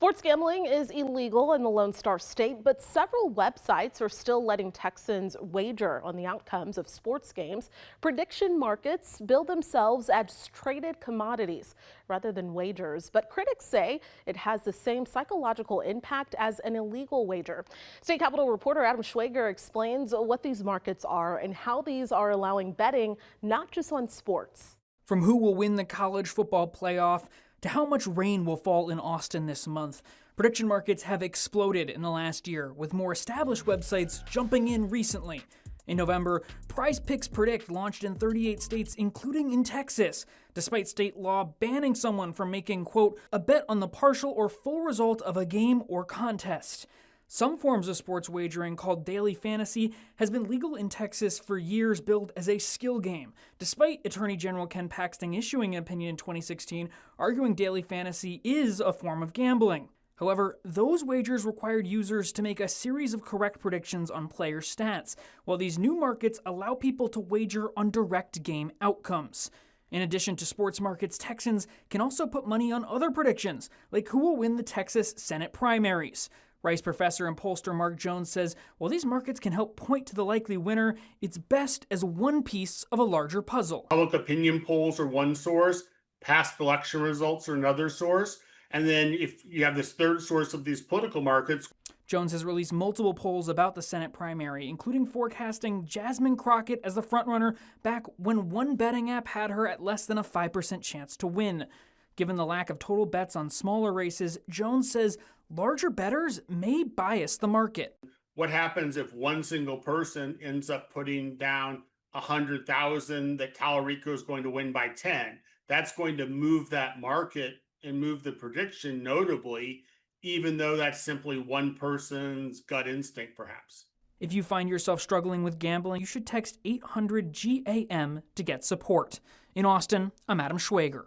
Sports gambling is illegal in the Lone Star State, but several websites are still letting Texans wager on the outcomes of sports games. Prediction markets bill themselves as traded commodities rather than wagers, but critics say it has the same psychological impact as an illegal wager. State Capitol reporter Adam Schwager explains what these markets are and how these are allowing betting not just on sports. From who will win the college football playoff to how much rain will fall in Austin this month, prediction markets have exploded in the last year, with more established websites jumping in recently. In November, Prize Picks Predict launched in 38 states, including in Texas, despite state law banning someone from making, quote, a bet on the partial or full result of a game or contest. Some forms of sports wagering, called daily fantasy, has been legal in Texas for years, billed as a skill game, despite Attorney General Ken Paxton issuing an opinion in 2016 arguing daily fantasy is a form of gambling. However, those wagers required users to make a series of correct predictions on player stats, while these new markets allow people to wager on direct game outcomes. In addition to sports markets, Texans can also put money on other predictions, like who will win the Texas Senate primaries. Rice professor and pollster Mark Jones says while these markets can help point to the likely winner, it's best as one piece of a larger puzzle. Public opinion polls are one source, past election results are another source, and then if you have this third source of these political markets. Jones has released multiple polls about the Senate primary, including forecasting Jasmine Crockett as the frontrunner back when one betting app had her at less than a 5% chance to win. Given the lack of total bets on smaller races, Jones says larger bettors may bias the market. What happens if one single person ends up putting down 100,000 that Talarico is going to win by 10? That's going to move that market and move the prediction notably, even though that's simply one person's gut instinct, perhaps. If you find yourself struggling with gambling, you should text 800-GAM to get support. In Austin, I'm Adam Schwager.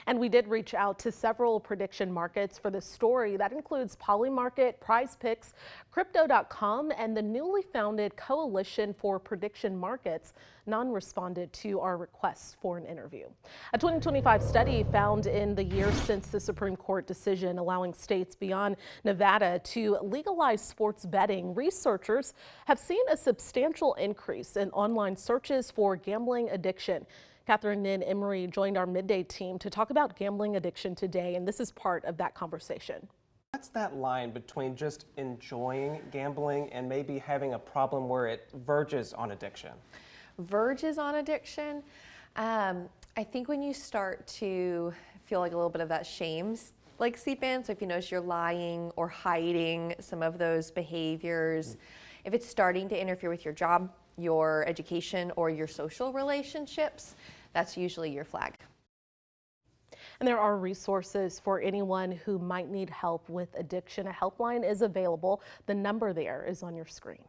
And we did reach out to several prediction markets for this story. That includes Polymarket, Prize Picks, Crypto.com, and the newly founded Coalition for Prediction Markets. None responded to our requests for an interview. A 2025 study found in the year since the Supreme Court decision allowing states beyond Nevada to legalize sports betting, researchers have seen a substantial increase in online searches for gambling addiction. Catherine Nin Emery joined our midday team to talk about gambling addiction today, and this is part of that conversation. What's that line between just enjoying gambling and maybe having a problem where it verges on addiction? Verges on addiction? I think when you start to feel like a little bit of that shame like seep in, so if you notice you're lying or hiding some of those behaviors, if it's starting to interfere with your job, your education, or your social relationships, that's usually your flag. And there are resources for anyone who might need help with addiction. A helpline is available. The number there is on your screen.